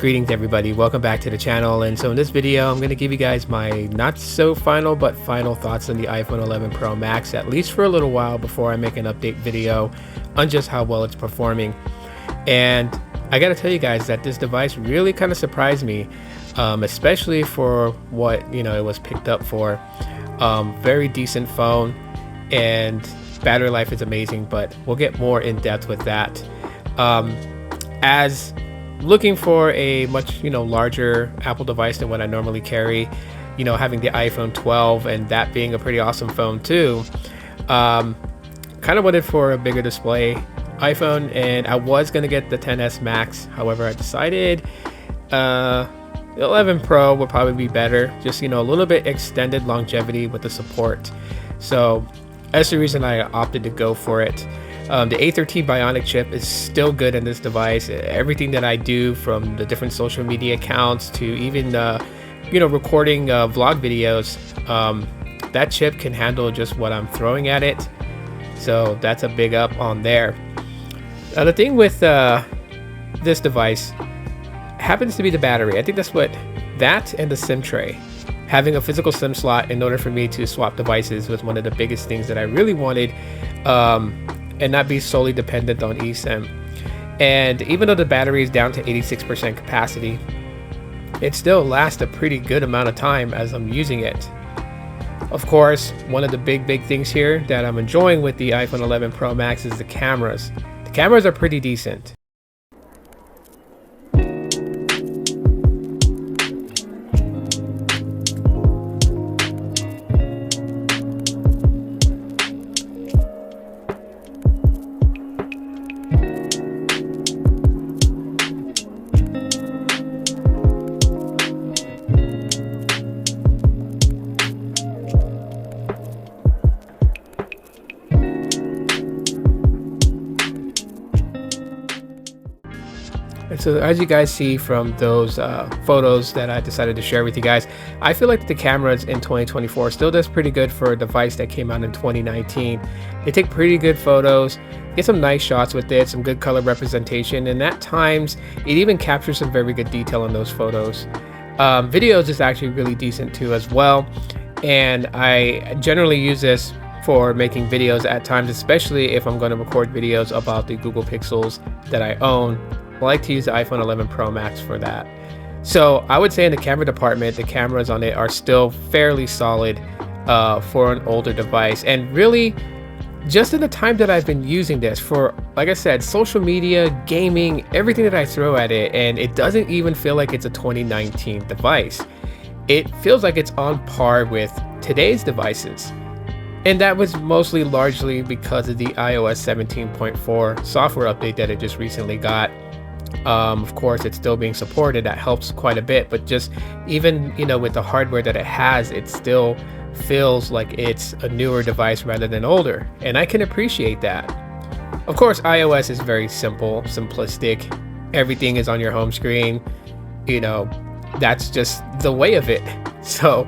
Greetings everybody, welcome back to the channel. And so in this video I'm going to give you guys my not so final but final thoughts on the iPhone 11 Pro Max, at least for a little while before I make an update video on just how well it's performing. And I gotta tell you guys that this device really kind of surprised me, especially for what it was picked up for. Very decent phone, and battery life is amazing, but we'll get more in depth with that. As looking for a much larger Apple device than what I normally carry, having the iPhone 12 and that being a pretty awesome phone too, kind of wanted for a bigger display iPhone, and I was gonna get the XS Max. However, I decided the 11 Pro would probably be better, just a little bit extended longevity with the support. So that's the reason I opted to go for it. The A13 Bionic chip is still good in this device. Everything that I do, from the different social media accounts to even recording vlog videos, that chip can handle just what I'm throwing at it. So that's a big up on there. The thing with this device happens to be the battery. I think that and the SIM tray. Having a physical SIM slot in order for me to swap devices was one of the biggest things that I really wanted, and not be solely dependent on eSIM. And even though the battery is down to 86% capacity, it still lasts a pretty good amount of time as I'm using it. Of course, one of the big things here that I'm enjoying with the iPhone 11 Pro Max is the cameras. The cameras are pretty decent. And so as you guys see from those photos that I decided to share with you guys, I feel like the cameras in 2024 still does pretty good for a device that came out in 2019. They take pretty good photos, get some nice shots with it, some good color representation, and at times it even captures some very good detail in those photos. Videos is actually really decent too as well, and I generally use this for making videos at times, especially if I'm going to record videos about the Google Pixels that I own. I like to use the iPhone 11 Pro Max for that. So I would say in the camera department, the cameras on it are still fairly solid for an older device. And really, just in the time that I've been using this for, like I said, social media, gaming, everything that I throw at it, and it doesn't even feel like it's a 2019 device. It feels like it's on par with today's devices. And that was largely because of the iOS 17.4 software update that it just recently got. Of course, it's still being supported. That helps quite a bit, but just even with the hardware that it has, it still feels like it's a newer device rather than older, and I can appreciate that. Of course, iOS is very simple, simplistic. Everything is on your home screen. That's just the way of it. So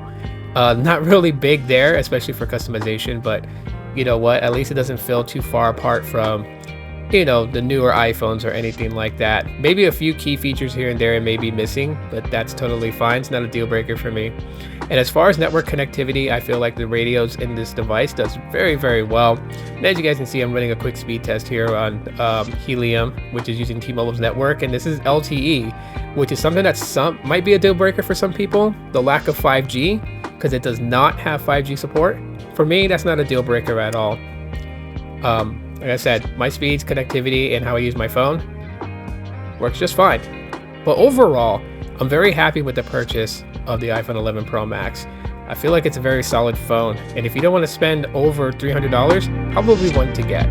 not really big there, especially for customization, but you know what, at least it doesn't feel too far apart from the newer iPhones or anything like that. Maybe a few key features here and there it may be missing, but that's totally fine. It's not a deal breaker for me. And as far as network connectivity, I feel like the radios in this device does very well. And as you guys can see, I'm running a quick speed test here on Helium, which is using T-Mobile's network, and this is LTE, which is something that might be a deal breaker for some people, the lack of 5G, because it does not have 5G support. For me, that's not a deal breaker at all. Like I said, my speeds, connectivity, and how I use my phone works just fine. But overall, I'm very happy with the purchase of the iPhone 11 Pro Max. I feel like it's a very solid phone, and if you don't want to spend over $300, probably one to get.